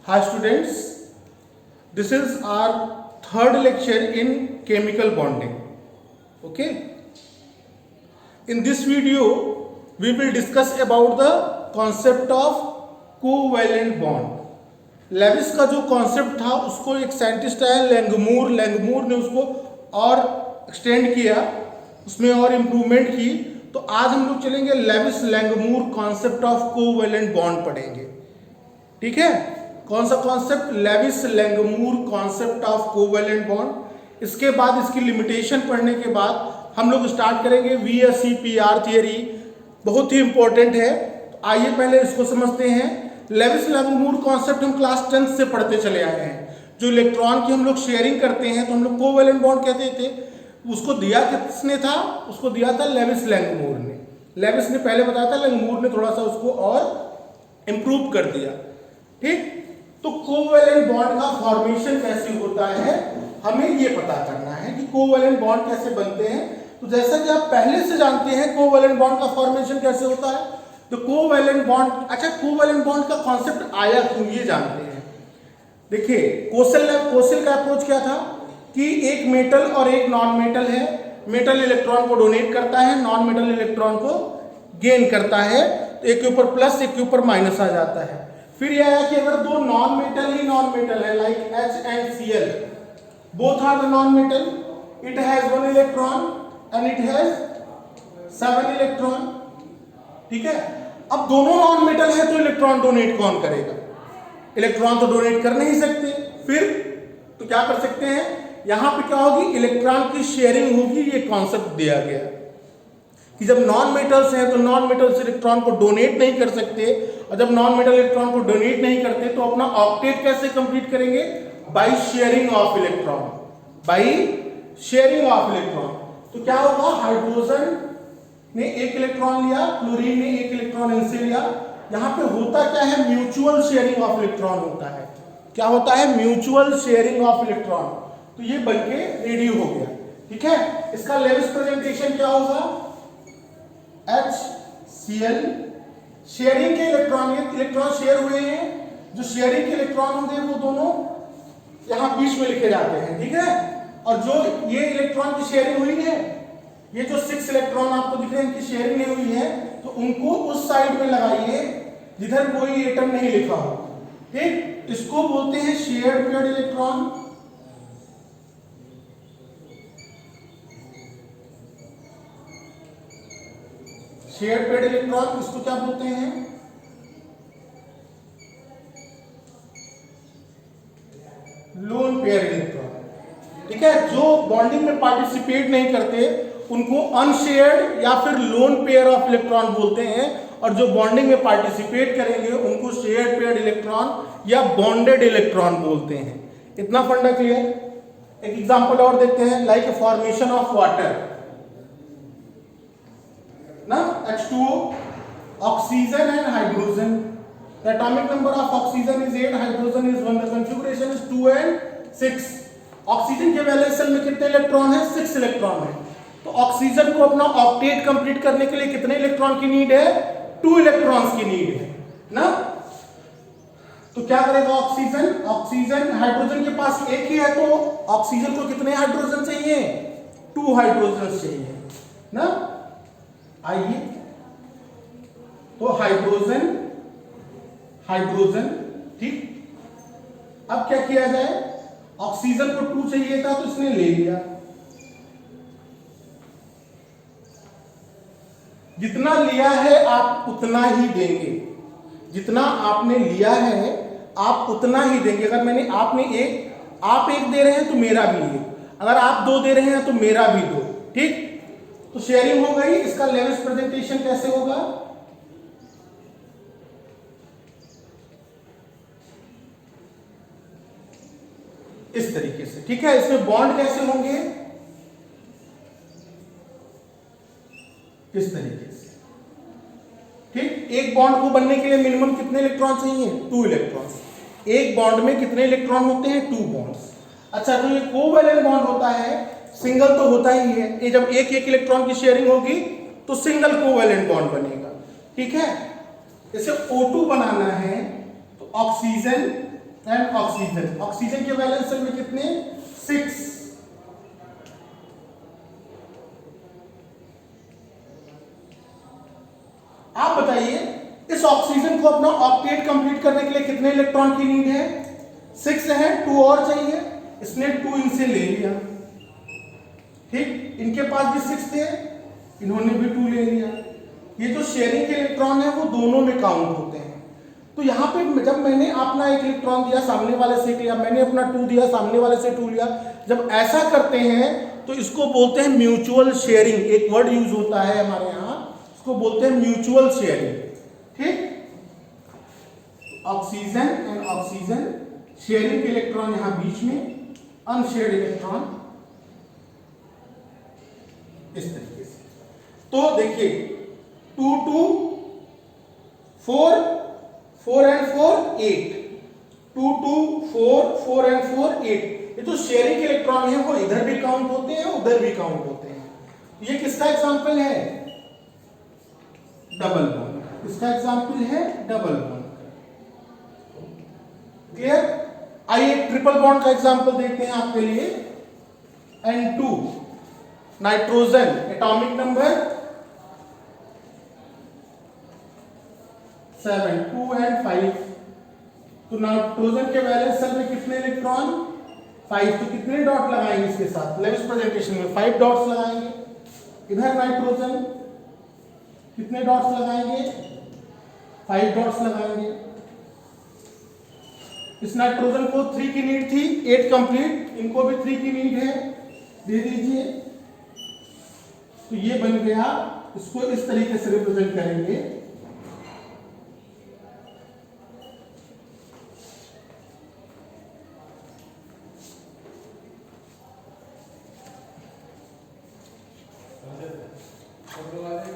Hi students, this is our third lecture in chemical bonding. Okay. In this video, we will discuss about the concept of covalent bond. Lewis का जो concept था उसको एक scientist है लैंगमूर ने उसको और एक्सटेंड किया, उसमें और इम्प्रूवमेंट की। तो आज हम लोग चलेंगे Lewis Langmuir concept of covalent bond पढ़ेंगे। ठीक है, कौन सा concept? Lewis Langmuir concept of covalent bond. इसके बाद इसकी लिमिटेशन पढ़ने के बाद हम लोग स्टार्ट करेंगे VSEPR थियरी, बहुत ही इंपॉर्टेंट है। तो आइए पहले इसको समझते हैं। लेविस लैंगमूर कॉन्सेप्ट हम क्लास 10 से पढ़ते चले आए हैं। जो इलेक्ट्रॉन की हम लोग शेयरिंग करते हैं तो हम लोग कोवेलेंट बॉन्ड कहते थे। उसको दिया किसने था? उसको दिया था लेविस लैंगमूर ने। लेविस ने पहले बताया था, लैंगमूर ने थोड़ा सा उसको और इम्प्रूव कर दिया। ठीक, तो कोवेलेंट बॉन्ड का फॉर्मेशन कैसे होता है हमें ये पता करना है कि कोवेलेंट बॉन्ड कैसे बनते हैं। तो जैसा कि आप पहले से जानते हैं कोवेलेंट बॉन्ड का फॉर्मेशन कैसे होता है। तो कोवेलेंट बॉन्ड, अच्छा कोवेलेंट बॉन्ड का कॉन्सेप्ट आया क्यों ये जानते हैं। देखिए कोसेल का अप्रोच क्या था कि एक मेटल और एक नॉन मेटल है। मेटल इलेक्ट्रॉन को डोनेट करता है, नॉन मेटल इलेक्ट्रॉन को गेन करता है। तो एक के ऊपर प्लस एक के ऊपर माइनस आ जाता है। फिर यह आया कि अगर दो नॉन मेटल है like H and Cl, both are the non metal, it has 1 electron and it has 7 electron। ठीक है, अब दोनों नॉन मेटल है तो इलेक्ट्रॉन डोनेट कौन करेगा? इलेक्ट्रॉन तो डोनेट कर नहीं सकते। फिर तो क्या कर सकते हैं, यहां पे क्या होगी, इलेक्ट्रॉन की शेयरिंग होगी। ये कॉन्सेप्ट दिया गया कि जब नॉन मेटल्स हैं तो नॉन मेटल्स इलेक्ट्रॉन को डोनेट नहीं कर सकते, और जब नॉन मेटल इलेक्ट्रॉन को डोनेट नहीं करते तो अपना ऑक्टेट कैसे कंप्लीट करेंगे? By sharing of electron, by sharing of electron. तो क्या होगा, हाइड्रोजन ने एक इलेक्ट्रॉन लिया, क्लोरीन ने एक इलेक्ट्रॉन इनसे लिया। यहां पे होता क्या है, म्यूचुअल शेयरिंग ऑफ इलेक्ट्रॉन होता है। क्या होता है? Mutual sharing of electron. तो ये बनके रेडी हो गया। ठीक है, इसका लेविस प्रेजेंटेशन क्या होगा, HCl। शेयरिंग के इलेक्ट्रॉन, ये इलेक्ट्रॉन शेयर हुए हैं, जो शेयरिंग के इलेक्ट्रॉन होंगे वो दोनों यहां बीच में लिखे जाते हैं। ठीक है, और जो ये इलेक्ट्रॉन की शेयरिंग हुई है, ये जो 6 इलेक्ट्रॉन आपको दिख रहे हैं इनकी शेयरिंग नहीं हुई है, तो उनको उस साइड में लगाइए जिधर कोई एटम नहीं लिखा हो। ठीक, इसको बोलते हैं shared paired electron. Shared paired electron इसको क्या बोलते हैं? Lone pair electron. ठीक है, जो बॉन्डिंग में पार्टिसिपेट नहीं करते उनको अनशेयर्ड या फिर लोन पेयर ऑफ इलेक्ट्रॉन बोलते हैं, और जो बॉन्डिंग में पार्टिसिपेट करेंगे उनको शेयर्ड पेयर्ड इलेक्ट्रॉन या बॉन्डेड इलेक्ट्रॉन बोलते हैं। इतना फंडा क्लियर? एक एग्जांपल और देखते हैं, लाइक फॉर्मेशन ऑफ वाटर ना, H2O, oxygen and hydrogen. The atomic number of oxygen is 8, hydrogen is 1, the configuration is 2 and 6। Oxygen के वैलेंस शेल में कितने इलेक्ट्रॉन है? 6 इलेक्ट्रॉन है। तो ऑक्सीजन को अपना ऑक्टेट कंप्लीट करने के लिए कितने इलेक्ट्रॉन की नीड है? 2 इलेक्ट्रॉन्स की नीड है ना। तो क्या करेगा ऑक्सीजन हाइड्रोजन के पास एक ही है, तो ऑक्सीजन को कितने हाइड्रोजन चाहिए? 2 हाइड्रोजन चाहिए ना। आइए, तो हाइड्रोजन ठीक। अब क्या किया जाए, ऑक्सीजन को 2 चाहिए था तो इसने ले लिया। जितना लिया है आप उतना ही देंगे, जितना आपने लिया है आप उतना ही देंगे। अगर आप एक दे रहे हैं तो मेरा भी एक, अगर आप 2 दे रहे हैं तो मेरा भी 2। ठीक, तो शेयरिंग हो गई। इसका लेविस प्रेजेंटेशन कैसे होगा, इस तरीके से। ठीक है, इसमें बॉन्ड कैसे होंगे, इस तरीके से। ठीक, एक बॉन्ड को बनने के लिए मिनिमम कितने इलेक्ट्रॉन चाहिए? 2 इलेक्ट्रॉन। एक बॉन्ड में कितने इलेक्ट्रॉन होते हैं? 2 बॉन्ड्स। अच्छा, तो ये कोवेलेंट बॉन्ड होता है, सिंगल तो होता ही है। ये जब एक इलेक्ट्रॉन की शेयरिंग होगी तो सिंगल कोवेलेंट बॉन्ड बनेगा। ठीक है, इसे O2 बनाना है तो ऑक्सीजन एंड ऑक्सीजन। ऑक्सीजन के वैलेंस शेल में कितने? 6। आप बताइए इस ऑक्सीजन को अपना ऑक्टेट कंप्लीट करने के लिए कितने इलेक्ट्रॉन की नीड है? 6 है, 2 और चाहिए, इसने 2 इनसे ले लिया। ठीक, इनके पास भी 6 थे, इन्होंने भी 2 ले लिया। ये जो शेयरिंग के इलेक्ट्रॉन है वो दोनों में काउंट होते हैं। तो यहाँ पे जब मैंने अपना 1 इलेक्ट्रॉन दिया, सामने वाले से 1 लिया, मैंने अपना 2 दिया, सामने वाले से 2 लिया, जब ऐसा करते हैं तो इसको बोलते हैं म्यूचुअल शेयरिंग। एक वर्ड यूज होता है हमारे यहाँ, इसको बोलते हैं म्यूचुअल शेयरिंग। ठीक, ऑक्सीजन एंड ऑक्सीजन, शेयरिंग के इलेक्ट्रॉन यहां बीच में, अनशेयर्ड इलेक्ट्रॉन इस तरीके से। तो देखिए 2 2 4 4 एंड 4 8, 2 2 4 4 एंड 4 8। ये जो शेयरिंग के इलेक्ट्रॉन है वो इधर भी काउंट होते हैं, उधर भी काउंट होते हैं। ये किसका एग्जांपल है? Double bond. इसका एग्जांपल है डबल बॉन्ड। क्लियर? आइए ट्रिपल बॉन्ड का एग्जांपल देखते हैं आपके लिए। N2 nitrogen, atomic number 7, 2 and 5। तो नाइट्रोजन के वैलेंस शेल में कितने इलेक्ट्रॉन? 5। तो कितने डॉट लगाएंगे इसके साथ? लेविस प्रेजेंटेशन में 5 डॉट्स लगाएंगे। इधर नाइट्रोजन कितने डॉट्स लगाएंगे? 5 डॉट्स लगाएंगे। इस नाइट्रोजन को 3 की नीड थी, 8 कंप्लीट, इनको भी 3 की नीड है, दे दीजिए। तो ये बन गया, इसको इस तरीके से रिप्रेजेंट करेंगे।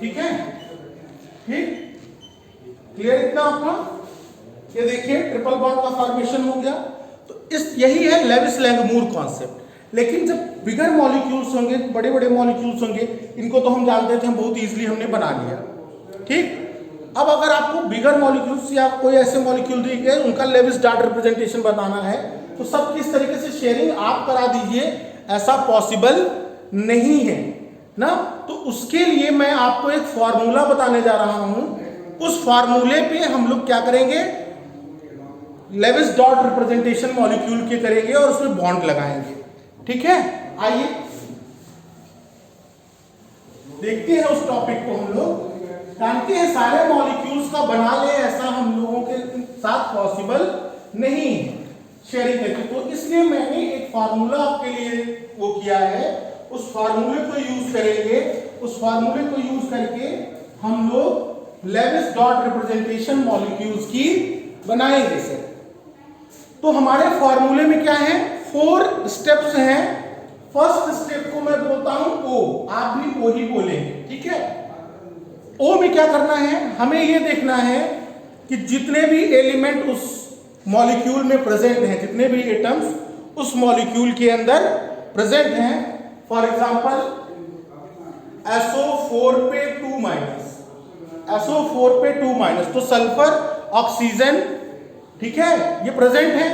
ठीक है, ठीक, क्लियर इतना आपका? ये देखिए ट्रिपल बॉन्ड का फॉर्मेशन हो गया। तो इस यही है लेविस लैंगमूर कॉन्सेप्ट। लेकिन जब बिगर मॉलिक्यूल्स होंगे, बड़े बड़े मॉलिक्यूल्स होंगे, इनको तो हम जानते थे, हम बहुत इजीली हमने बना लिया। ठीक, अब अगर आपको बिगर मॉलिक्यूल्स या कोई ऐसे मॉलिक्यूल दिए गए, उनका लेविस डॉट रिप्रेजेंटेशन बताना है, तो सब किस तरीके से शेयरिंग आप करा दीजिए, ऐसा पॉसिबल नहीं है ना। तो उसके लिए मैं आपको एक फॉर्मूला बताने जा रहा हूं। उस फॉर्मूले पे हम लोग क्या करेंगे? लेविस डॉट रिप्रेजेंटेशन मॉलिक्यूल के करेंगे और उसमें बॉन्ड लगाएंगे। ठीक है, आइए देखते हैं उस टॉपिक को। हम लोग जानते हैं सारे मॉलिक्यूल्स का बना ले, ऐसा हम लोगों के साथ पॉसिबल नहीं है शेयरिंग करके। तो इसलिए मैंने एक फार्मूला आपके लिए वो किया है, उस फार्मूले को यूज करेंगे। उस फार्मूले को यूज करके हम लोग लेविस डॉट रिप्रेजेंटेशन मॉलिक्यूल्स की बनाएंगे सर। तो हमारे फॉर्मूले में क्या है? 4 स्टेप्स हैं। फर्स्ट स्टेप को मैं बोलता हूं O, आप भी O ही बोलेंगे। ठीक है, O में क्या करना है? हमें यह देखना है कि जितने भी एलिमेंट उस मॉलिक्यूल में प्रेजेंट हैं, जितने भी एटम्स उस मॉलिक्यूल के अंदर प्रेजेंट हैं। फॉर एग्जांपल SO4 पे 2-, SO4 पे 2-, तो सल्फर, ऑक्सीजन, ठीक है, ये प्रेजेंट है।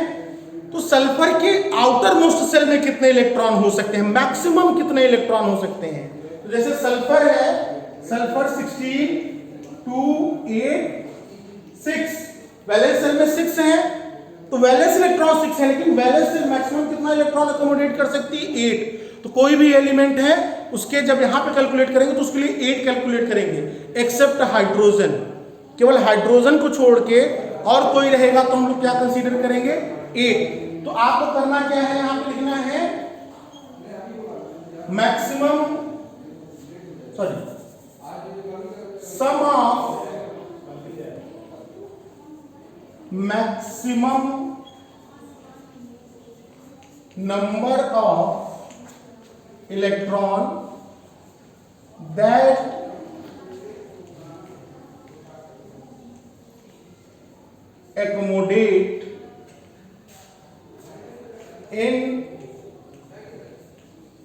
तो सल्फर के आउटर मोस्ट सेल में कितने इलेक्ट्रॉन हो सकते हैं? मैक्सिमम कितने इलेक्ट्रॉन हो सकते हैं? तो जैसे सल्फर है, सल्फर 16, 2, 8, 6, वैलेंस सेल में 6 है, तो वैलेंस इलेक्ट्रॉन 6 है, लेकिन वैलेंस सेल मैक्सिमम कितना इलेक्ट्रॉन अकोमोडेट कर सकती है? 8। तो कोई भी एलिमेंट है उसके जब यहां पे कैलकुलेट करेंगे तो उसके लिए 8 कैलकुलेट करेंगे, एक्सेप्ट हाइड्रोजन। केवल हाइड्रोजन को छोड़ के और कोई रहेगा तो हम लोग क्या कंसीडर करेंगे? 8। तो आपको करना क्या है? यहां पे लिखना है maximum, sum of maximum number of electron that accommodate in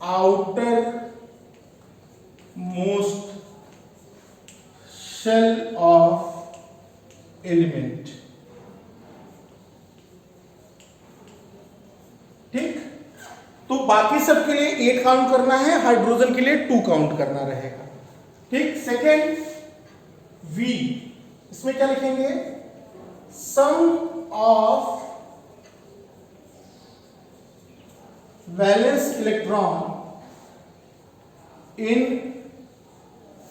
outermost shell of element। तो बाकी सब के लिए 8 काउंट करना है, हाइड्रोजन के लिए 2 काउंट करना रहेगा। ठीक। सेकेंड V, इसमें क्या लिखेंगे, sum of valence electron in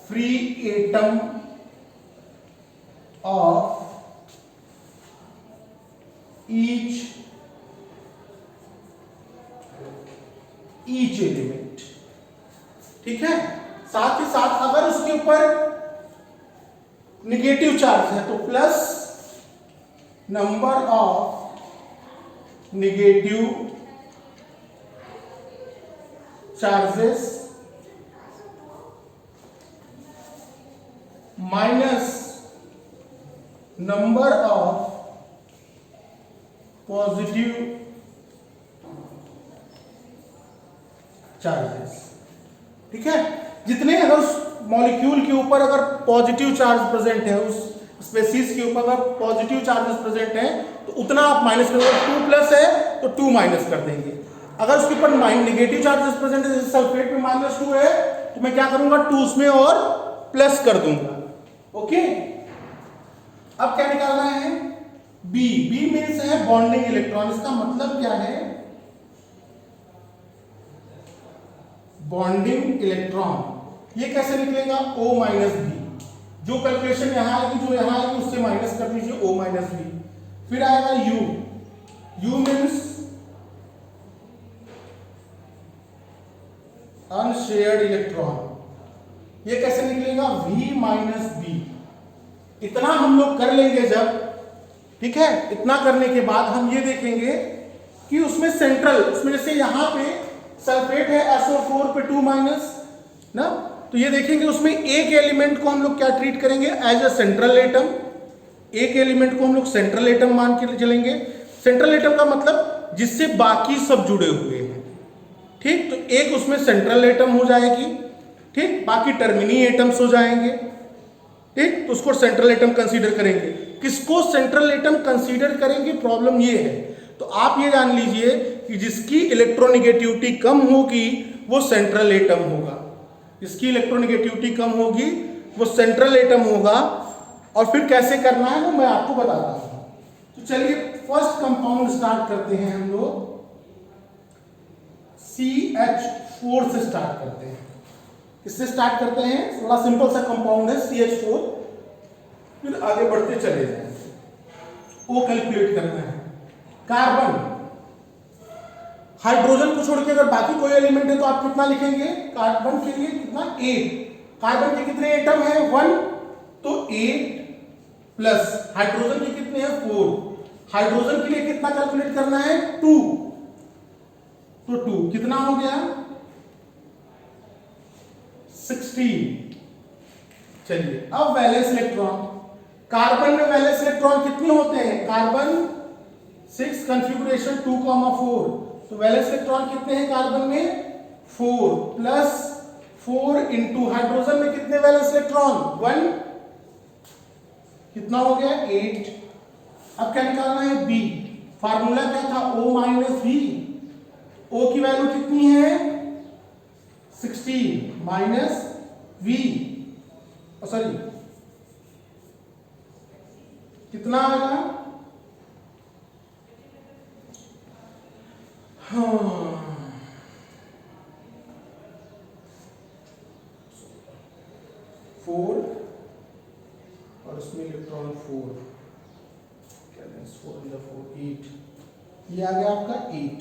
free atom of each element. ठीक है। साथ ही साथ अगर उसके ऊपर निगेटिव चार्ज है तो plus number of negative charges minus number of positive charges. ठीक है। जितने अगर उस मॉलिक्यूल के ऊपर अगर पॉजिटिव चार्ज प्रेजेंट है, उस स्पेसीज के ऊपर अगर पॉजिटिव चार्जेस प्रेजेंट हैं तो उतना आप माइनस करोगे। 2 प्लस है तो 2 माइनस कर देंगे। अगर उसके ऊपर निगेटिव चार्जेस प्रेजेंट है, जैसे सल्फेट में -2 है, तो मैं क्या करूंगा, 2 उसमें और प्लस कर दूंगा। ओके। अब क्या निकालना है, बी। बी मीन्स है बॉन्डिंग इलेक्ट्रॉन। इसका मतलब क्या है, बॉन्डिंग इलेक्ट्रॉन। ये कैसे निकलेगा, O माइनस बी। जो कैलकुलेशन यहां आएगी, जो यहां आएगी, उससे माइनस कर दीजिए O माइनस बी। फिर आएगा U। U means unshared electron. ये कैसे निकलेगा, V माइनस बी। इतना हम लोग कर लेंगे जब, ठीक है, इतना करने के बाद हम ये देखेंगे कि उसमें सेंट्रल, उसमें जैसे यहां पे सल्फेट है SO4 पे 2 माइनस ना, तो ये देखेंगे उसमें एक एलिमेंट को हम लोग क्या ट्रीट करेंगे, एज अ सेंट्रल एटम। एक एलिमेंट को हम लोग सेंट्रल एटम मान के चलेंगे। सेंट्रल एटम का मतलब जिससे बाकी सब जुड़े हुए हैं। ठीक। तो एक उसमें सेंट्रल एटम हो जाएगी। ठीक। बाकी टर्मिनी एटम्स हो जाएंगे। ठीक। तो उसको सेंट्रल एटम कंसीडर करेंगे। किसको सेंट्रल एटम कंसीडर करेंगे, प्रॉब्लम ये है। तो आप ये जान लीजिए कि जिसकी इलेक्ट्रोनेगेटिविटी कम होगी वो सेंट्रल एटम होगा। जिसकी इलेक्ट्रोनेगेटिविटी कम होगी वो सेंट्रल एटम होगा। और फिर कैसे करना है वो मैं आपको बताता हूं। तो चलिए फर्स्ट कंपाउंड स्टार्ट करते हैं हम लोग। CH4 से स्टार्ट करते हैं। इससे स्टार्ट करते हैं, बड़ा सिंपल सा कंपाउंड है CH4। फिर आगे बढ़ते चले जाएंगे। O कैलकुलेट करना है। कार्बन, हाइड्रोजन को छोड़ के अगर बाकी कोई एलिमेंट है तो आप कितना लिखेंगे, कार्बन के लिए कितना, 8। कार्बन के कितने एटम है, 1, तो 8 प्लस हाइड्रोजन के कितने हैं, 4। हाइड्रोजन के लिए कितना कैलकुलेट करना है, 2, तो 2 कितना हो गया, 16। चलिए अब वैलेंस इलेक्ट्रॉन। कार्बन में वैलेंस इलेक्ट्रॉन कितने होते हैं, कार्बन 6 कॉन्फ़िगरेशन 2,4। तो वैलेंस इलेक्ट्रॉन कितने हैं कार्बन में, 4 प्लस 4 इंटू हाइड्रोजन में कितने वैलेंस इलेक्ट्रॉन, 1, कितना हो गया, 8। अब क्या निकालना है, बी। फार्मूला क्या था, O माइनस बी। O की वैल्यू कितनी है, 16 माइनस V, सॉरी कितना आएगा, हाँ 4 और उसमें इलेक्ट्रॉन 4, क्या 4 इन द 4, 8। ये आ गया आपका 8।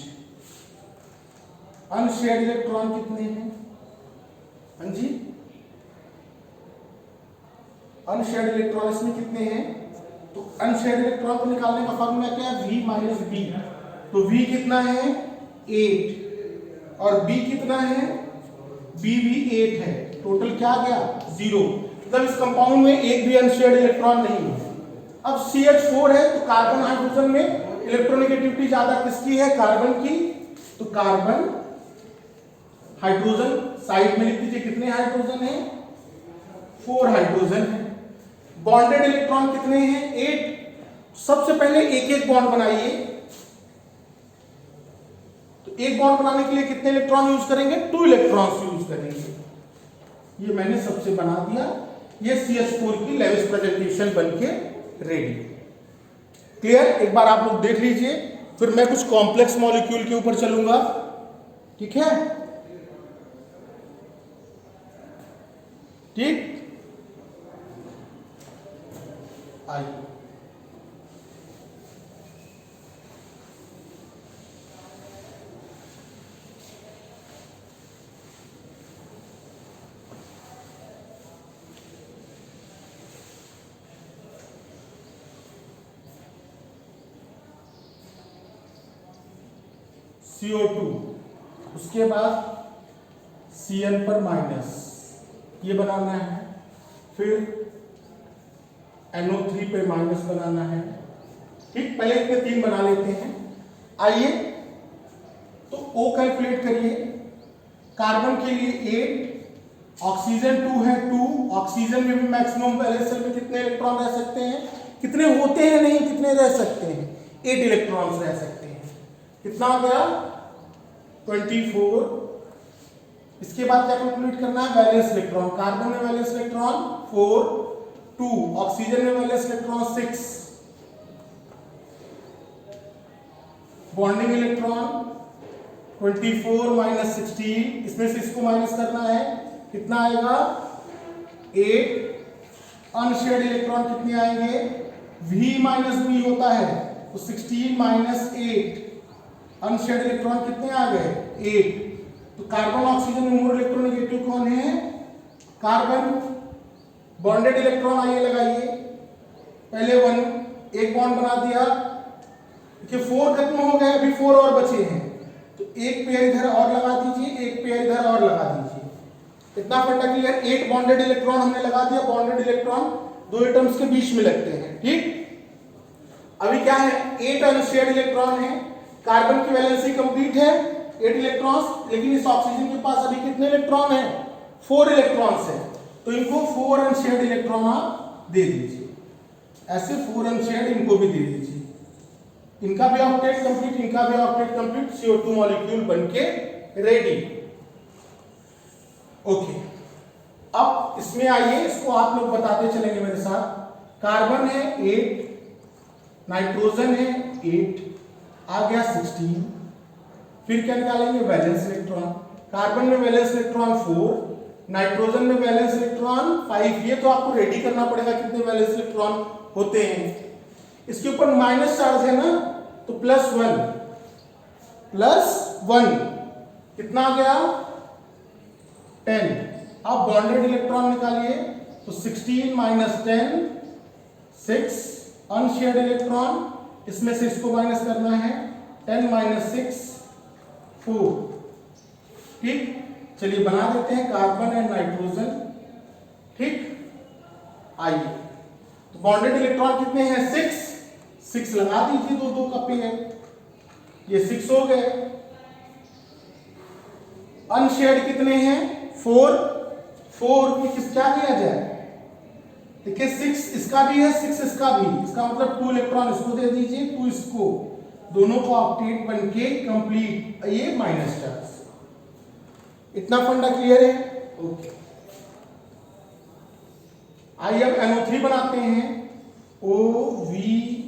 अनशेयर्ड इलेक्ट्रॉन कितने हैं, हाँ जी, अनशेयर्ड इलेक्ट्रॉन इसमें कितने हैं, तो अनशेयर्ड इलेक्ट्रॉन को निकालने का फॉर्मूला क्या है, V माइनस बी। तो V कितना है, 8 और B कितना है, B भी 8 है। टोटल क्या आ गया, 0। मतलब इस कंपाउंड में एक भी अनशेयर्ड इलेक्ट्रॉन नहीं है। अब CH4 है तो कार्बन हाइड्रोजन में इलेक्ट्रोनेगेटिविटी ज्यादा किसकी है, कार्बन की। तो कार्बन हाइड्रोजन साइड में लिख दीजिए, कितने हाइड्रोजन है, 4 हाइड्रोजन है। बॉन्डेड इलेक्ट्रॉन कितने हैं, 8। सबसे पहले एक एक बॉन्ड बनाइए। तो एक बॉन्ड बनाने के लिए कितने इलेक्ट्रॉन यूज करेंगे? 2 इलेक्ट्रॉन्स यूज करेंगे। ये मैंने सबसे बना दिया। ये CH4 की लेविस प्रेजेंटेशन बनके रेडी। क्लियर? एक बार आप लोग देख लीजिए, फिर मैं कुछ कॉम्प्लेक्स मॉलिक्यूल के ऊपर चलूंगा। ठीक है? ठीक, आइए CO2, उसके बाद Cl पर माइनस, ये बनाना है। फिर NO3 पे माइनस बनाना है। ठीक, पहले इतने 3 बना लेते हैं। आइए तो O कैलकुलेट करिए। कार्बन के लिए 8, ऑक्सीजन 2 है 2। ऑक्सीजन में भी मैक्सिमम वैलेंस शेल में कितने इलेक्ट्रॉन रह सकते हैं? कितने होते हैं नहीं, कितने रह सकते हैं? 8 इलेक्ट्रॉन्स रह सकते हैं। कितना हो गया? 24। इसके बाद क्या कैलकुलेट करना है? Valence electron. कार्बन में वैलेंस इलेक्ट्रॉन 4, 2। ऑक्सीजन में valence electron 6। Bonding electron 24 minus 16, इसमें से इसको माइनस करना है। कितना आएगा? 8। अनशेयर्ड इलेक्ट्रॉन कितने आएंगे? V माइनस B होता है, तो 16 माइनस 8। अनशेयर्ड इलेक्ट्रॉन कितने आ गए? 8। तो कार्बन ऑक्सीजन में मोर इलेक्ट्रोनेगेटिव कौन है? कार्बन। बॉन्डेड इलेक्ट्रॉन आइए लगाइए। पहले 1, एक बॉन्ड बना दिया। देखिए 4 खत्म हो गए, अभी 4 और बचे हैं, तो एक पेयर इधर और लगा दीजिए, एक पेयर इधर और लगा दीजिए। इतना फंडा क्लियर? 8 बॉन्डेड इलेक्ट्रॉन हमने लगा दिया। बॉन्डेड इलेक्ट्रॉन 2 एटम्स के बीच में लगते हैं। ठीक, अभी क्या है? 8 अनशेयर्ड इलेक्ट्रॉन है। कार्बन की वैलेंसी कंप्लीट है 8 इलेक्ट्रॉन्स, लेकिन इस ऑक्सीजन के पास अभी कितने इलेक्ट्रॉन है? 4 इलेक्ट्रॉन्स है। तो इनको 4 अनशेयर्ड इलेक्ट्रॉन आप दे दीजिए। ऐसे 4 अनशेयर्ड इनको भी दे दीजिए। इनका भी ऑक्टेट कंप्लीट, इनका भी ऑक्टेट कंप्लीट। CO2 मॉलिक्यूल बनके रेडी। ओके, अब इसमें आइए, इसको आप लोग बताते चलेंगे मेरे साथ। कार्बन है 8, नाइट्रोजन है 8, आ गया 16। फिर क्या निकालेंगे? Valence electron. कार्बन में वैलेंस इलेक्ट्रॉन 4, नाइट्रोजन में वैलेंस इलेक्ट्रॉन 5। ये तो आपको रेडी करना पड़ेगा कितने वैलेंस इलेक्ट्रॉन होते हैं। इसके ऊपर माइनस चार्ज है ना, तो +1, +1 कितना आ गया? 10। अब बॉन्डेड इलेक्ट्रॉन निकालिए, तो 16 माइनस 10 6। अनशेयर्ड इलेक्ट्रॉन, इसमें से इसको माइनस करना है। 10 माइनस 6 4। ठीक, चलिए बना देते हैं कार्बन एंड नाइट्रोजन। ठीक, आइए तो बॉन्डेड इलेक्ट्रॉन कितने हैं? 6 लगा दीजिए, 2 का पेयर, ये 6 हो गए। अनशेयर्ड कितने हैं? 4 में किस क्या किया जाए? देखिए 6 इसका भी है, 6 इसका भी, इसका मतलब 2 इलेक्ट्रॉन इसको दे दीजिए, 2 इसको, दोनों को ऑक्टेट बनके कंप्लीट। ये माइनस चार्ज। इतना फंडा क्लियर है? ओके, आइए अब NO3 बनाते हैं। OVBU।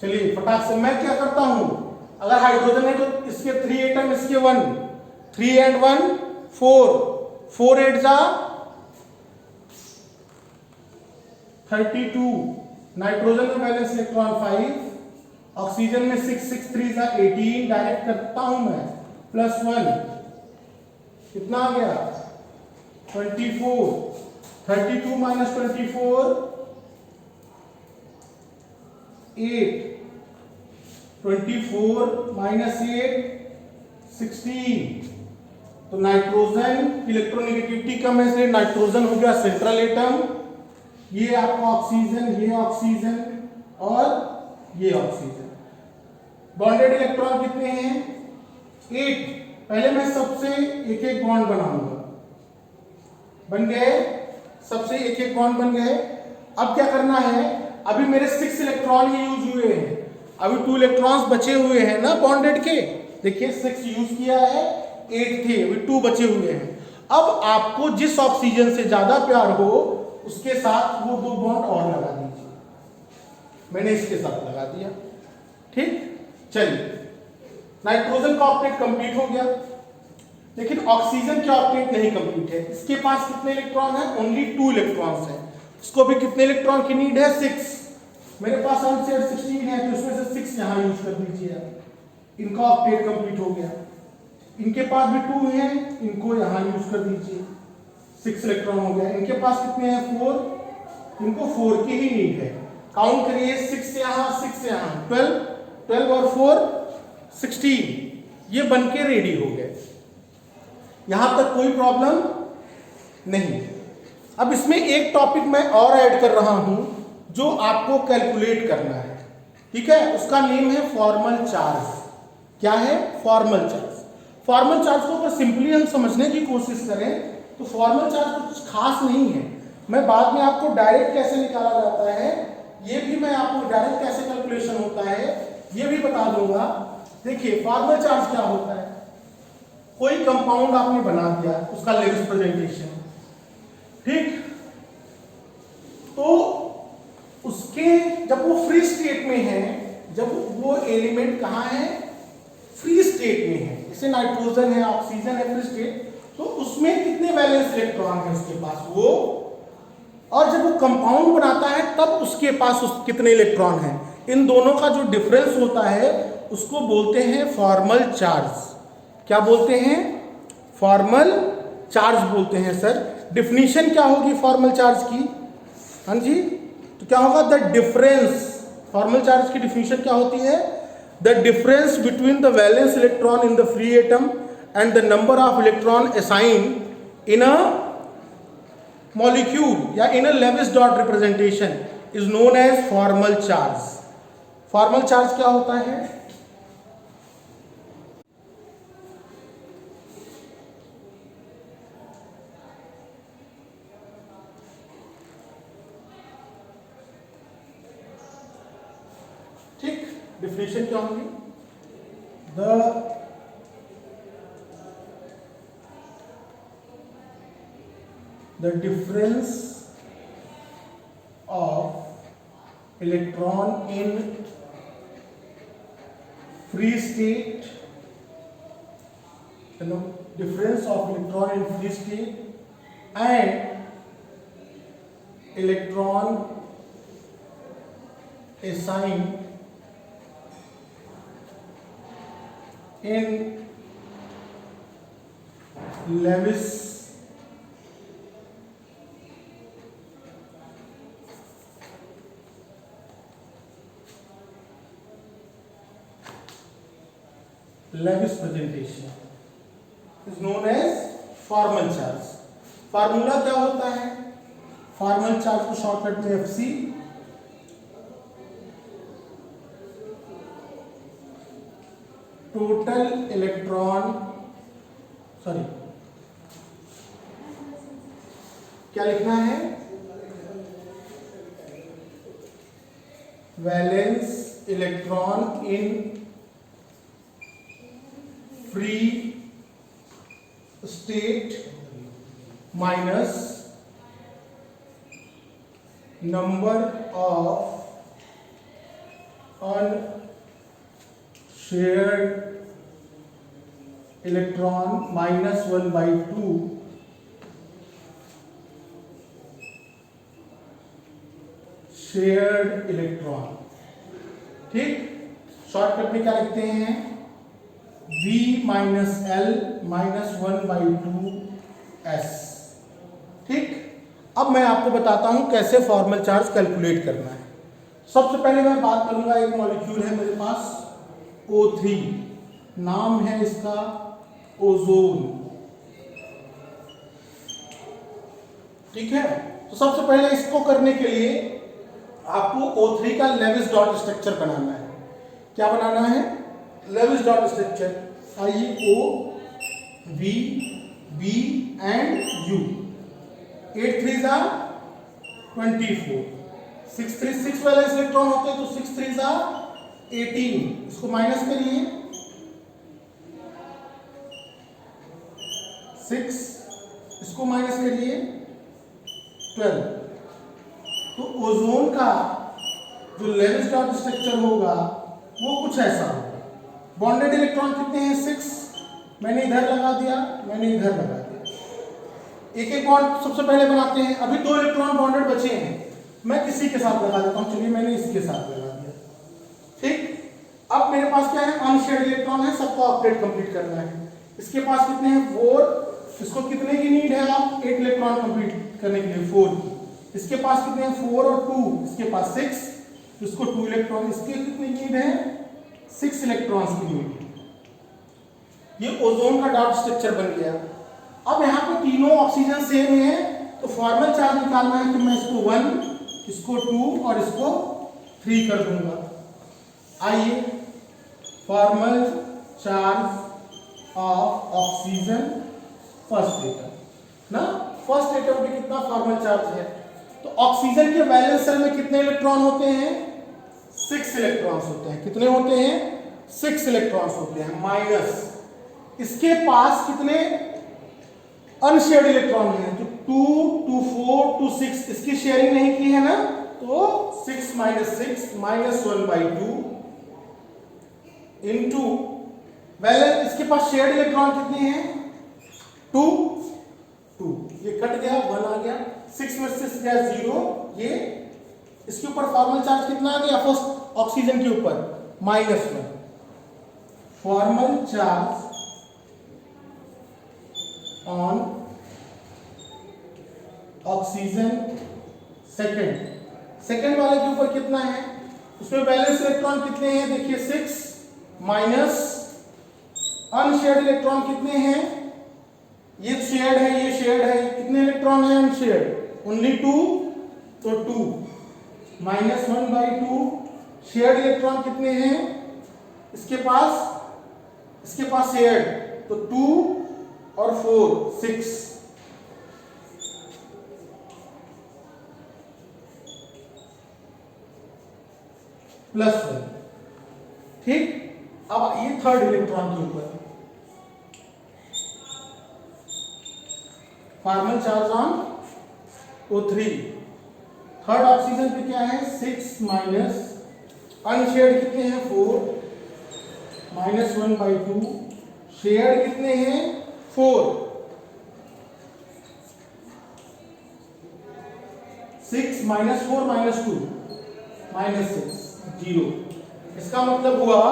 चलिए फटाक से मैं क्या करता हूं, अगर हाइड्रोजन है तो इसके 3 एटम, इसके 1, 3 and 1 4 8 जा 32। नाइट्रोजन में वैलेंस इलेक्ट्रॉन 5, ऑक्सीजन में 6 3 जा 18। डायरेक्ट करता हूं मैं, +1 कितना आ गया? 24। 32 माइनस 24 8। 24 माइनस 8 16। तो नाइट्रोजन इलेक्ट्रोनेगेटिविटी कम है, इसलिए नाइट्रोजन हो गया सेंट्रल एटम। ये आपका ऑक्सीजन, ये ऑक्सीजन और ये ऑक्सीजन। बॉन्डेड इलेक्ट्रॉन कितने हैं? 8। पहले मैं सबसे एक एक बॉन्ड बनाऊंगा। बन गए, सबसे एक एक बॉन्ड बन गए। अब क्या करना है? अभी मेरे 6 इलेक्ट्रॉन ये यूज हुए हैं, अभी 2 इलेक्ट्रॉन्स बचे हुए हैं ना बॉन्डेड के, देखिए 6 यूज किया है, 8 थे, अभी 2 बचे हुए हैं। अब आपको जिस ऑक्सीजन से ज्यादा प्यार हो उसके साथ वो 2 बॉन्ड और लगा दीजिए। मैंने इसके साथ लगा दिया, ठीक। चलिए, नाइट्रोजन का ऑक्टेट कंप्लीट हो गया, लेकिन ऑक्सीजन का ऑक्टेट नहीं कंप्लीट है। इसके पास कितने इलेक्ट्रॉन है? ओनली 2 इलेक्ट्रॉन्स है। इसको भी कितने इलेक्ट्रॉन की नीड है? 6। मेरे पास अनशेयर्ड 16 है, तो इसमें से 6 यहां यूज कर दीजिए। इनका ऑक्टेट कंप्लीट हो गया। इनके पास भी 2 है, इनको यहां यूज कर दीजिए, 6 इलेक्ट्रॉन हो गया। इनके पास कितने हैं? 4, इनको 4 की ही नीड है। काउंट करिए, 6 यहां, 6 यहां, 12 और 4 16, ये बनके रेडी हो गए। यहां तक कोई प्रॉब्लम नहीं। अब इसमें एक टॉपिक मैं और ऐड कर रहा हूं जो आपको कैलकुलेट करना है, ठीक है। उसका नेम है फॉर्मल चार्ज। क्या है? Formal charge. फॉर्मल चार्ज को अगर सिंपली हम समझने की कोशिश करें तो फॉर्मल चार्ज तो कुछ खास नहीं है। मैं बाद में आपको डायरेक्ट कैसे निकाला जाता है, ये भी मैं आपको डायरेक्ट कैसे कैलकुलेशन होता है ये भी बता दूंगा। देखिए, फॉर्मल चार्ज क्या होता है? कोई कंपाउंड आपने बना दिया, उसका लेविस प्रेजेंटेशन, ठीक। तो उसके जब वो फ्री स्टेट में है, जब वो एलिमेंट कहां है? फ्री स्टेट में है। जैसे नाइट्रोजन है, ऑक्सीजन है, फ्री स्टेट, तो उसमें कितने वैलेंस इलेक्ट्रॉन है उसके पास वो, और जब वो कंपाउंड बनाता है तब उसके पास कितने इलेक्ट्रॉन हैं। इन दोनों का जो डिफरेंस होता है उसको बोलते हैं फॉर्मल चार्ज। क्या बोलते हैं? फॉर्मल चार्ज बोलते हैं सर। डिफिनीशन क्या होगी फॉर्मल चार्ज की? हाँ जी, तो क्या होगा? द डिफरेंस, फॉर्मल चार्ज की डिफिनीशन क्या होती है? The difference between the valence electron in the free atom and the number of electron assigned in a molecule या in a Lewis dot representation is known as formal charge. Formal charge क्या होता है? ठीक, definition क्या होगी? The difference of electron in free state, difference of electron in free state and electron assigned in Lewis presentation is known as formal charge. Formula क्या होता है? Formal charge को शॉर्टकट में FC, टोटल इलेक्ट्रॉन, सॉरी क्या लिखना है? Valence electron in free state minus number of unshared electron -1/2 shared electron. ठीक, shortcut में क्या लिखते हैं? V minus L -1/2S। ठीक, अब मैं आपको बताता हूं कैसे फॉर्मल चार्ज कैलकुलेट करना है। सबसे पहले मैं बात करूंगा, एक मॉलिक्यूल है मेरे पास O3, नाम है इसका ओजोन। ठीक है, तो सबसे पहले इसको करने के लिए आपको O3 का लेविस डॉट स्ट्रक्चर बनाना है। क्या बनाना है? Lewis dot structure IO V B and U। 8 3s are 24, 6 3 6 valence electron होते हैं तो 6 3s are 18, इसको माइनस करिए 6, इसको माइनस करिए 12। तो ओजोन का जो लेविस डॉट स्ट्रक्चर होगा वो कुछ ऐसा होगा। बॉन्डेड इलेक्ट्रॉन कितने हैं? 6। मैंने इधर लगा दिया, मैंने इधर लगा दिया। एक एक बॉन्ड सबसे पहले बनाते हैं। अभी 2 इलेक्ट्रॉन बॉन्डेड बचे हैं, मैं किसी के साथ लगा देता हूं। चलिए मैंने इसके साथ लगा दिया, ठीक। अब मेरे पास क्या है? अनशेयर्ड इलेक्ट्रॉन है, सबको अपडेट कंप्लीट करना है। इसके पास कितने हैं? 4। इसको कितने की नीड है? आप 8 इलेक्ट्रॉन कंप्लीट करने के लिए 4 की। इसके पास कितने हैं? 4 और 2, इसके पास 6। इसको 2 इलेक्ट्रॉन, इसके कितनी नीड है? 6 इलेक्ट्रॉन्स की नीड है। ये ओजोन का डॉट स्ट्रक्चर बन गया। अब यहाँ पे तीनों ऑक्सीजन सेम है, तो फॉर्मल चार्ज निकालना है। तो मैं इसको 1, इसको 2 और इसको 3 कर दूंगा। आइए, formal charge of oxygen first atom ना, फर्स्ट एटम पे कितना फॉर्मल चार्ज है? तो ऑक्सीजन के वैलेंस शेल में कितने इलेक्ट्रॉन होते हैं? 6 इलेक्ट्रॉन्स होते हैं। कितने होते हैं? 6 इलेक्ट्रॉन्स होते हैं। माइनस इसके पास कितने अनशेयर्ड इलेक्ट्रॉन हैं? तो 2, 2, 4, 2, 6। इसकी शेयरिंग नहीं की है ना, तो 6 - 6 -1/2 इनटू वैलेंस। इसके पास शेयर्ड इलेक्ट्रॉन कितने हैं? 2, 2। ये कट गया, 1 आ गया। 6 में 6 गया 0। ये इसके ऊपर फॉर्मल चार्ज कितना आ गया? फर्स्ट ऑक्सीजन के ऊपर -1। Formal charge on oxygen second वाले के ऊपर कितना है? उसमें बैलेंस इलेक्ट्रॉन कितने हैं? देखिए 6 माइनस अनशेयर्ड इलेक्ट्रॉन कितने हैं? ये शेयर्ड है, ये शेयर्ड है। कितने इलेक्ट्रॉन है अनशेयर्ड? ओनली 2, तो 2 -1/2। शेयर्ड इलेक्ट्रॉन कितने हैं इसके पास शेयर्ड, तो 2 और 4 6। +1, ठीक। अब ये थर्ड इलेक्ट्रॉन के ऊपर formal charge on O3। Third oxygen पे क्या है? 6 माइनस अनशेयर्ड कितने हैं? 4 -1/2। शेयर्ड कितने हैं? 4। 6 - 4 - 2 -6 0। इसका मतलब हुआ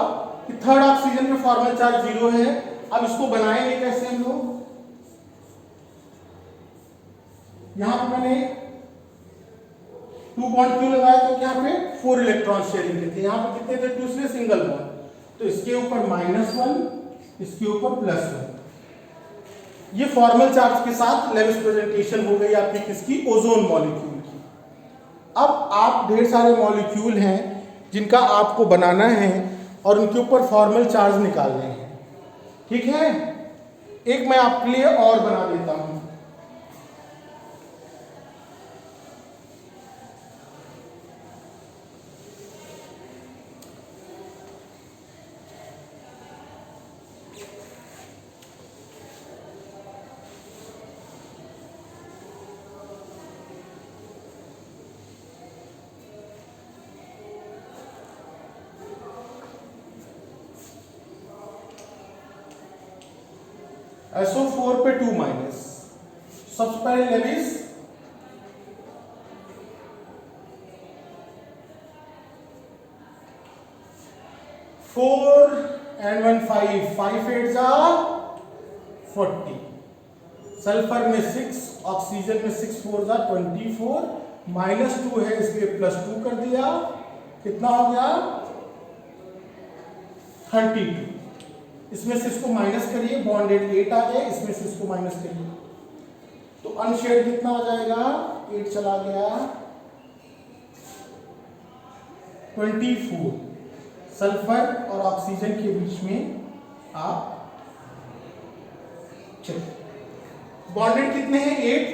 कि थर्ड ऑक्सीजन में फॉर्मल चार्ज 0 है। अब इसको बनाएंगे कैसे हम लोग? यहां पे मैंने 2 बॉन्ड क्यों लगाया? क्योंकि यहां पे 4 इलेक्ट्रॉन शेयरिंग के थे। यहां पे कितने थे? 2, इसलिए सिंगल बॉन्ड। तो इसके ऊपर -1, इसके ऊपर +1। ये फॉर्मल चार्ज के साथ लेविस प्रेजेंटेशन हो गई आपकी किसकी? ओजोन मॉलिक्यूल की। अब आप ढेर सारे मॉलिक्यूल हैं जिनका आपको बनाना है और उनके ऊपर फॉर्मल चार्ज निकालने हैं, ठीक है। एक मैं आपके लिए और बना देता हूं। SO4 पे 2 माइनस। सबसे पहले लेविस and 1 5 5 8 40। सल्फर में 6, ऑक्सीजन में 6 4 24, -2 है इसलिए +2 कर दिया। कितना हो गया? 32। इसमें से इसको माइनस करिए, बॉन्डेड 8 आ गया। इसमें से इसको माइनस करिए तो अनशेयर्ड कितना आ जाएगा? 8 चला गया 24। सल्फर और ऑक्सीजन के बीच में आप चलिए बॉन्डेड कितने हैं? 8।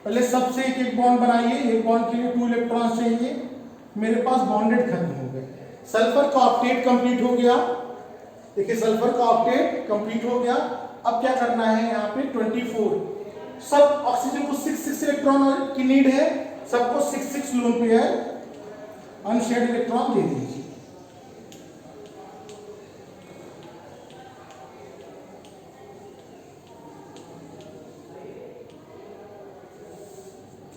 पहले सबसे एक एक बॉन्ड बनाइए। एक बॉन्ड के लिए 2 इलेक्ट्रॉन चाहिए। मेरे पास बॉन्डेड खत्म हो गए। सल्फर का ऑक्टेट कंप्लीट हो गया। देखिए सल्फर का ऑक्टेट कंप्लीट हो गया। अब क्या करना है यहाँ पे 24। सब ऑक्सीजन को 6 इलेक्ट्रॉन की नीड है, सबको 6 लोन पेयर अनशेयर्ड इलेक्ट्रॉन दे दीजिए।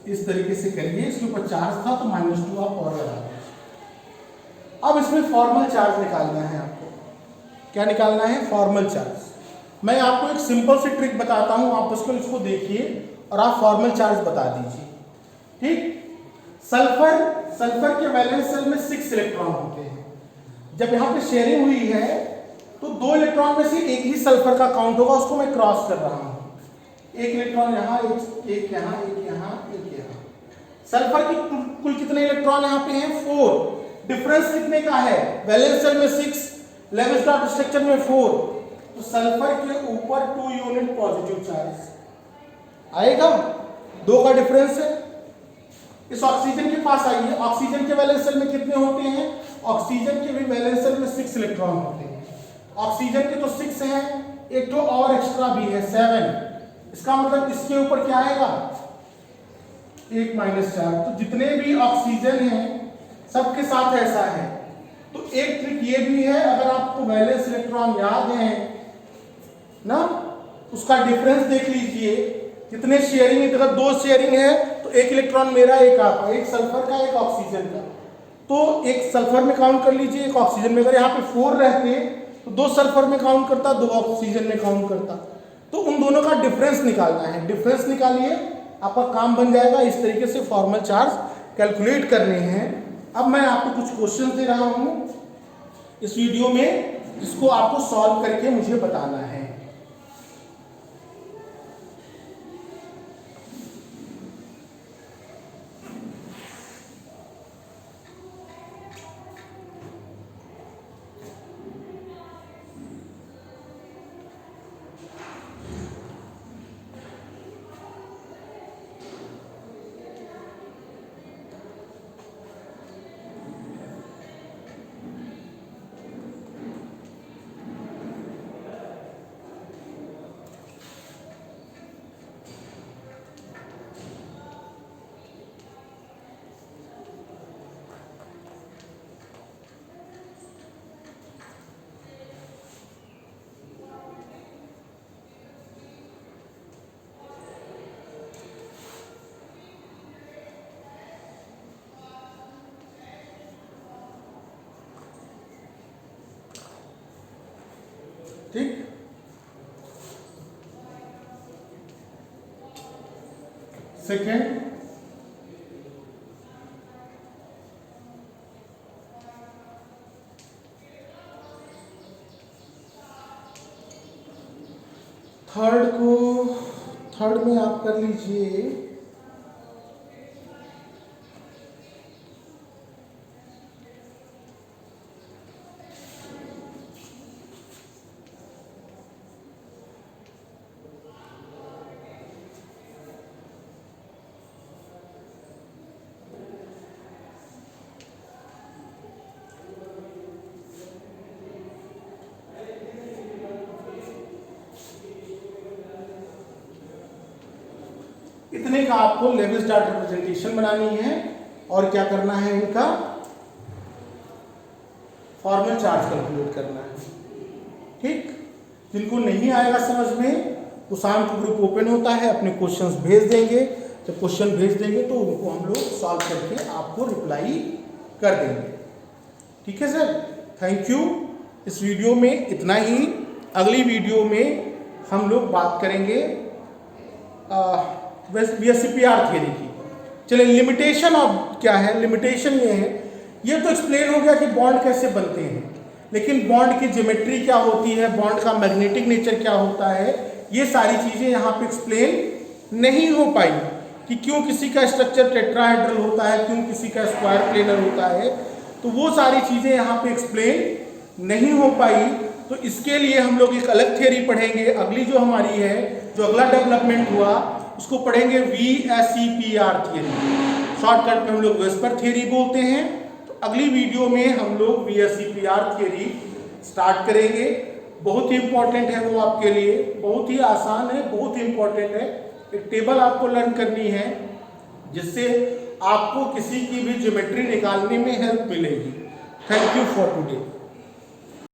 इस तरीके से करिए। इसके ऊपर चार्ज था तो -2 आप और लगा दीजिए। अब इसमें फॉर्मल चार्ज निकालना है आपको। क्या निकालना है? Formal charge. मैं आपको एक सिंपल सी ट्रिक बताता हूं, आप इसको देखिए और आप फॉर्मल चार्ज बता दीजिए। ठीक। सल्फर के वैलेंस सेल में 6 इलेक्ट्रॉन होते हैं। जब यहाँ पे शेयरिंग हुई है तो 2 इलेक्ट्रॉन में से एक ही सल्फर का काउंट होगा, उसको मैं क्रॉस कर रहा हूं। एक इलेक्ट्रॉन यहाँ, एक यहाँ, एक यहाँ, एक यहाँ। सल्फर की कुल कितने इलेक्ट्रॉन यहाँ पे हैं? 4। डिफरेंस कितने का है? वैलेंस सेल में 6, लेविस डॉट स्ट्रक्चर में 4। तो सल्फर के ऊपर 2 यूनिट पॉजिटिव चार्ज आएगा। 2 का डिफरेंस है। इस ऑक्सीजन के पास आइए। ऑक्सीजन के वैलेंस सेल में कितने होते हैं? ऑक्सीजन के भी वैलेंस सेल में 6 इलेक्ट्रॉन होते हैं। ऑक्सीजन के तो 6 हैं, एक तो और एक्स्ट्रा भी है 7। इसका मतलब इसके ऊपर क्या आएगा? 1 -4। तो जितने भी ऑक्सीजन हैं सबके साथ ऐसा है। तो एक ट्रिक ये भी है, अगर आपको वैलेंस इलेक्ट्रॉन याद है ना, उसका डिफरेंस देख लीजिए। कितने शेयरिंग है? अगर 2 शेयरिंग है तो 1 इलेक्ट्रॉन मेरा, एक आपका, एक सल्फर का, एक ऑक्सीजन का। तो एक सल्फर में काउंट कर लीजिए, एक ऑक्सीजन में। अगर यहाँ पे 4 रहते तो 2 सल्फर में काउंट करता, 2 ऑक्सीजन में काउंट करता। तो उन दोनों का डिफरेंस निकालना है। डिफरेंस निकालिए, आपका काम बन जाएगा। इस तरीके से फॉर्मल चार्ज कैलकुलेट करने हैं। अब मैं आपको कुछ क्वेश्चन दे रहा हूं इस वीडियो में, जिसको आपको सॉल्व करके मुझे बताना है। ठीक। सेकेंड, थर्ड में आप कर लीजिए इतने का आपको लेविस डॉट रिप्रेजेंटेशन बनानी है और क्या करना है, इनका फॉर्मल चार्ज कैलकुलेट करना है। ठीक। जिनको नहीं आएगा समझ में, तो शाम को ग्रुप ओपन होता है, अपने क्वेश्चंस भेज देंगे। जब क्वेश्चन भेज देंगे तो उनको हम लोग सॉल्व करके आपको रिप्लाई कर देंगे। ठीक है सर, थैंक यू। इस वीडियो में इतना ही। अगली वीडियो में हम लोग बात करेंगे VSEPR थियरी की। चलिए, लिमिटेशन ऑफ क्या है? लिमिटेशन ये है, ये तो एक्सप्लेन हो गया कि बॉन्ड कैसे बनते हैं, लेकिन बॉन्ड की ज्योमेट्री क्या होती है, बॉन्ड का मैग्नेटिक नेचर क्या होता है, ये सारी चीज़ें यहाँ पे एक्सप्लेन नहीं हो पाई कि क्यों किसी का स्ट्रक्चर टेट्राहेड्रल होता है, क्यों किसी का स्क्वायर प्लेनर होता है। तो वो सारी चीज़ें यहाँ पे एक्सप्लेन नहीं हो पाई। तो इसके लिए हम लोग एक अलग थियरी पढ़ेंगे। अगली जो हमारी है, जो अगला डेवलपमेंट हुआ, उसको पढ़ेंगे VSEPR थियरी। शॉर्टकट में हम लोग वेस्पर थियरी बोलते हैं। तो अगली वीडियो में हम लोग VSEPR थ्योरी स्टार्ट करेंगे। बहुत ही इंपॉर्टेंट है वो आपके लिए, बहुत ही आसान है, बहुत ही इंपॉर्टेंट है। एक टेबल आपको लर्न करनी है जिससे आपको किसी की भी ज्योमेट्री निकालने में हेल्प मिलेगी। Thank you for today.